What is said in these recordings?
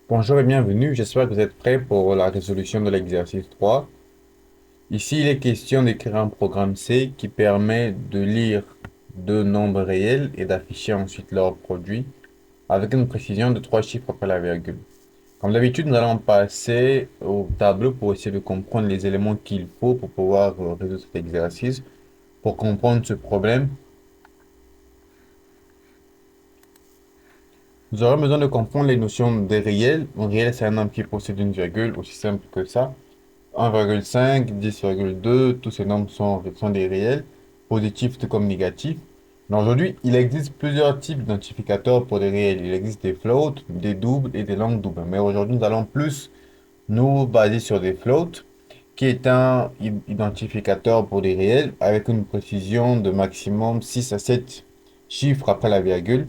Bonjour et bienvenue, j'espère que vous êtes prêts pour la résolution de l'exercice 3. Ici, il est question d'écrire un programme C qui permet de lire deux nombres réels et d'afficher ensuite leur produit avec une précision de trois chiffres après la virgule. Comme d'habitude, nous allons passer au tableau pour essayer de comprendre les éléments qu'il faut pour pouvoir résoudre cet exercice. Pour comprendre ce problème, nous aurons besoin de comprendre les notions des réels. Un réel, c'est un nombre qui possède une virgule, aussi simple que ça. 1,5, 10,2, tous ces nombres sont des réels, positifs tout comme négatifs. Mais aujourd'hui, il existe plusieurs types d'identificateurs pour des réels. Il existe des floats, des doubles et des longues doubles. Mais aujourd'hui, nous allons plus nous baser sur des floats, qui est un identificateur pour des réels avec une précision de maximum 6 à 7 chiffres après la virgule.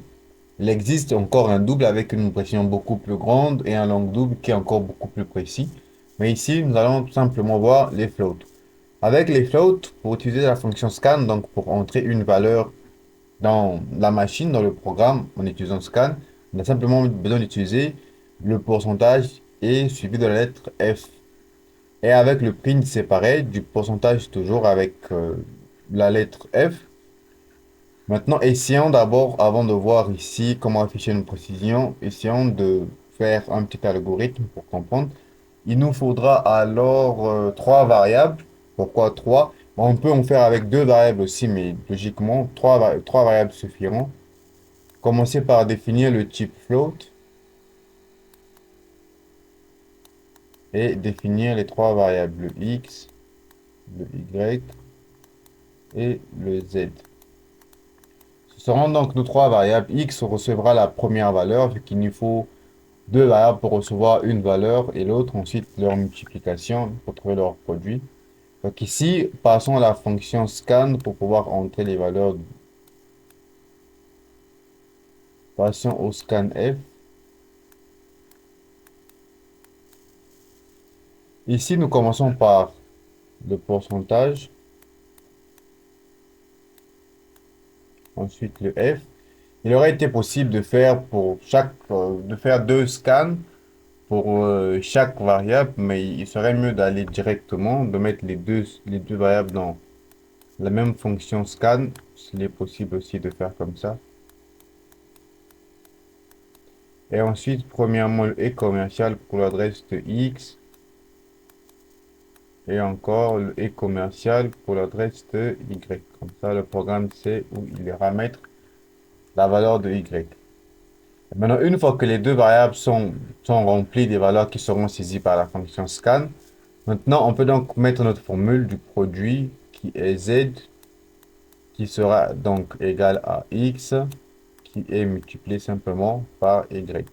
Il existe encore un double avec une précision beaucoup plus grande et un long double qui est encore beaucoup plus précis. Mais ici, nous allons tout simplement voir les floats. Avec les floats, pour utiliser la fonction scan, donc pour entrer une valeur dans la machine, dans le programme, en utilisant scan, on a simplement besoin d'utiliser le pourcentage et suivi de la lettre F. Et avec le print, c'est pareil, du pourcentage toujours avec la lettre F. Maintenant, essayons d'abord, avant de voir ici comment afficher une précision, essayons de faire un petit algorithme pour comprendre. Il nous faudra alors trois variables. Pourquoi trois? On peut en faire avec deux variables aussi, mais logiquement, trois variables suffiront. Commencer par définir le type float et définir les trois variables, le x, le y et le z. Ce seront donc nos trois variables. X recevra la première valeur, vu qu'il nous faut deux variables pour recevoir une valeur et l'autre, ensuite leur multiplication pour trouver leur produit. Donc ici, passons à la fonction scan pour pouvoir entrer les valeurs. Passons au scanf. Ici, nous commençons par le pourcentage, ensuite le F. Il aurait été possible de faire de faire deux scans pour chaque variable, mais il serait mieux d'aller directement, de mettre les deux variables dans la même fonction scan. S'il est possible aussi de faire comme ça. Et ensuite, premièrement, le et commercial pour l'adresse de X. Et encore le et commercial pour l'adresse de Y. Comme ça, le programme sait où il ira mettre la valeur de Y. Maintenant, une fois que les deux variables sont remplies des valeurs qui seront saisies par la fonction scan, maintenant, on peut donc mettre notre formule du produit qui est Z, qui sera donc égal à X, qui est multiplié simplement par Y.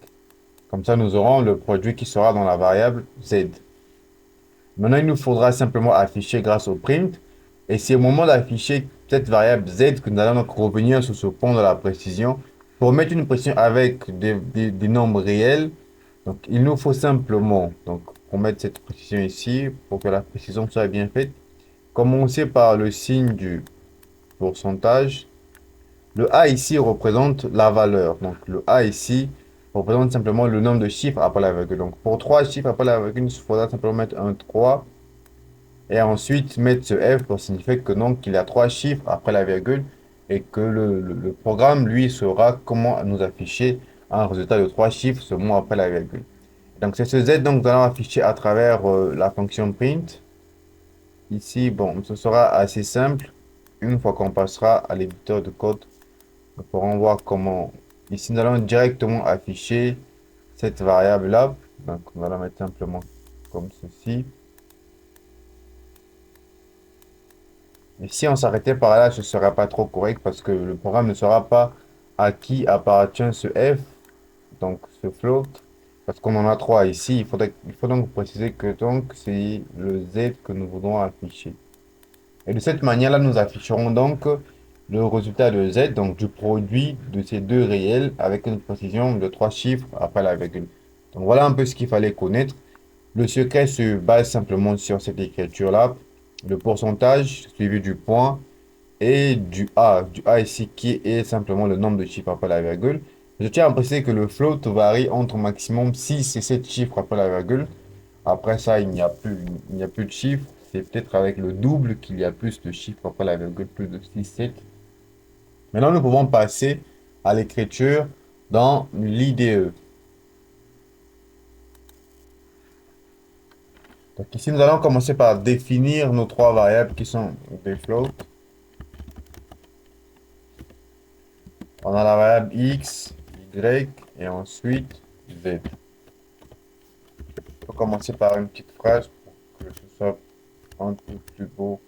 Comme ça, nous aurons le produit qui sera dans la variable Z. Maintenant, il nous faudra simplement afficher grâce au print. Et c'est au moment d'afficher cette variable Z que nous allons donc revenir sur ce point de la précision. Pour mettre une précision avec des nombres réels, donc il nous faut simplement, donc pour mettre cette précision ici, pour que la précision soit bien faite, commencer par le signe du pourcentage. Le A ici représente la valeur. Donc le A ici représente simplement le nombre de chiffres après la virgule. Donc pour trois chiffres après la virgule, il faudra simplement mettre un 3 et ensuite mettre ce F pour signifier que donc il y a trois chiffres après la virgule et que le programme lui saura comment nous afficher un résultat de trois chiffres seulement après la virgule. Donc c'est ce Z donc nous allons afficher à travers la fonction print. Ici, bon, ce sera assez simple. Une fois qu'on passera à l'éditeur de code, nous pourrons voir comment. Ici, nous allons directement afficher cette variable-là. Donc, on va la mettre simplement comme ceci. Et si on s'arrêtait par là, ce ne serait pas trop correct parce que le programme ne saura pas à qui appartient ce f, donc ce float, parce qu'on en a trois ici. Il faut donc préciser que donc c'est le z que nous voulons afficher. Et de cette manière-là, nous afficherons donc le résultat de z, donc du produit de ces deux réels avec une précision de trois chiffres après la virgule. Donc voilà un peu ce qu'il fallait connaître. Le secret se base simplement sur cette écriture-là, le pourcentage suivi du point et du A ici qui est simplement le nombre de chiffres après la virgule. Je tiens à préciser que le float varie entre maximum 6 et 7 chiffres après la virgule. Après ça, il n'y a plus de chiffres. C'est peut-être avec le double qu'il y a plus de chiffres après la virgule, plus de 6, 7. Maintenant, nous pouvons passer à l'écriture dans l'IDE. Donc ici, nous allons commencer par définir nos trois variables qui sont des floats. On a la variable x, y et ensuite z. On va commencer par une petite phrase pour que ce soit un peu plus beau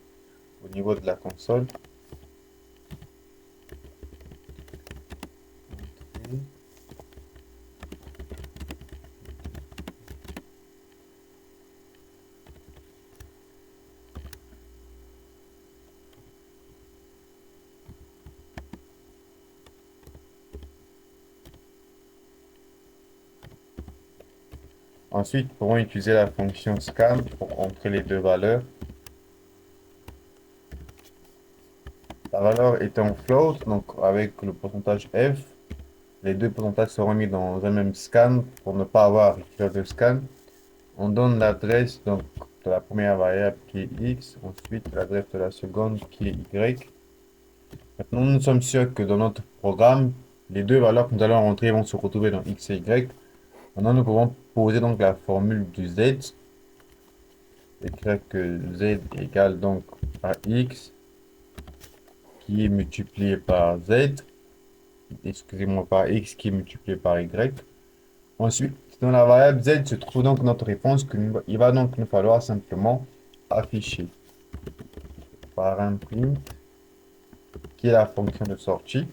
au niveau de la console. Ensuite, nous pourrons utiliser la fonction scan pour entrer les deux valeurs. La valeur étant float, donc avec le pourcentage f, les deux pourcentages seront mis dans un même scan pour ne pas avoir à écrire de scan. On donne l'adresse donc de la première variable qui est x, ensuite l'adresse de la seconde qui est y. Maintenant, nous sommes sûrs que dans notre programme, les deux valeurs que nous allons rentrer vont se retrouver dans x et y. Maintenant, nous pouvons poser donc la formule du z, écrire que z égale donc à x qui est multiplié par z, excusez-moi, par x qui est multiplié par y. Ensuite, dans la variable z se trouve donc notre réponse qu'il va donc nous falloir simplement afficher par un print qui est la fonction de sortie.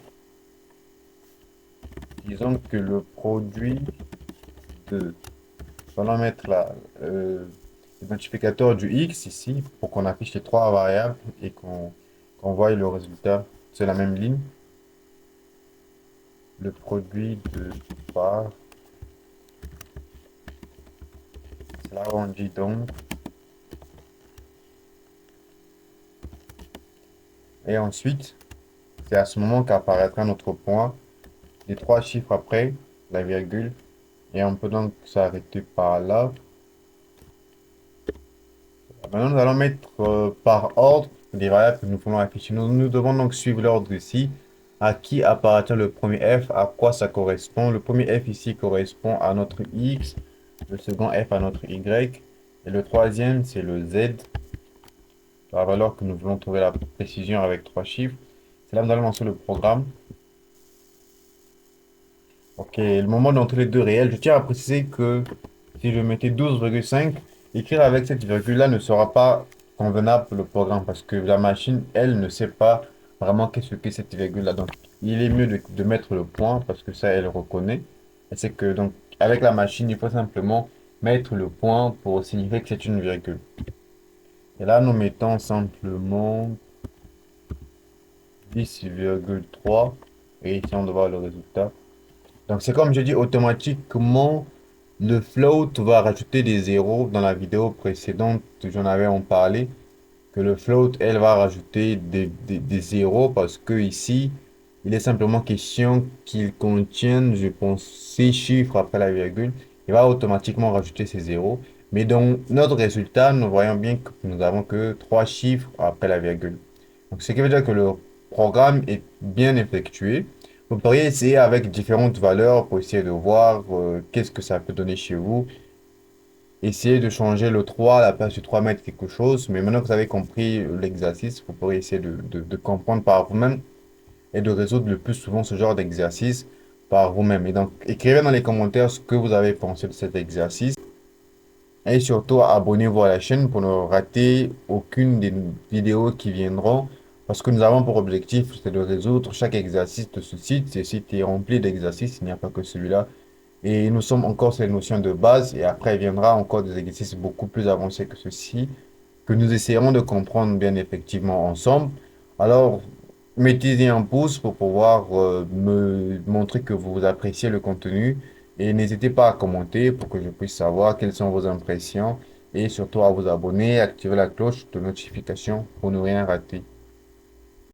Disons que le produit de... Allons mettre l'identificateur du x ici pour qu'on affiche les trois variables et qu'on voie le résultat sur la même ligne. Le produit de par, là on dit donc. Et ensuite, c'est à ce moment qu'apparaîtra notre point, les trois chiffres après la virgule. Et on peut donc s'arrêter par là. Maintenant, nous allons mettre par ordre les variables que nous voulons afficher. Nous devons donc suivre l'ordre ici. À qui appartient le premier f, à quoi ça correspond. Le premier f ici correspond à notre x, le second f à notre y, et le troisième c'est le z, la valeur que nous voulons trouver la précision avec trois chiffres. C'est là que nous allons lancer le programme. Ok, le moment d'entrer les deux réels, je tiens à préciser que si je mettais 12,5, écrire avec cette virgule-là ne sera pas convenable pour le programme parce que la machine, elle, ne sait pas vraiment qu'est-ce que cette virgule-là. Donc, il est mieux de mettre le point parce que ça, elle reconnaît. Et c'est que, donc, avec la machine, il faut simplement mettre le point pour signifier que c'est une virgule. Et là, nous mettons simplement 10,3 et ici, on doit voir le résultat. Donc, c'est comme je dis, automatiquement, le float va rajouter des zéros. Dans la vidéo précédente, j'en avais en parlé, que le float, elle va rajouter des zéros parce que ici, il est simplement question qu'il contienne, je pense, 6 chiffres après la virgule. Il va automatiquement rajouter ces zéros. Mais dans notre résultat, nous voyons bien que nous avons que 3 chiffres après la virgule. Donc, ce qui veut dire que le programme est bien effectué. Vous pourriez essayer avec différentes valeurs pour essayer de voir qu'est-ce que ça peut donner chez vous. Essayez de changer le 3 à la place du 3 mettre quelque chose. Mais maintenant que vous avez compris l'exercice, vous pourrez essayer de comprendre par vous-même et de résoudre le plus souvent ce genre d'exercice par vous-même. Et donc, écrivez dans les commentaires ce que vous avez pensé de cet exercice. Et surtout, abonnez-vous à la chaîne pour ne rater aucune des vidéos qui viendront. Parce que nous avons pour objectif, c'est de résoudre chaque exercice de ce site. Ce site est rempli d'exercices, il n'y a pas que celui-là. Et nous sommes encore sur les notions de base. Et après, il viendra encore des exercices beaucoup plus avancés que ceci, que nous essaierons de comprendre bien effectivement ensemble. Alors, mettez un pouce pour pouvoir me montrer que vous appréciez le contenu. Et n'hésitez pas à commenter pour que je puisse savoir quelles sont vos impressions. Et surtout à vous abonner et activer la cloche de notification pour ne rien rater.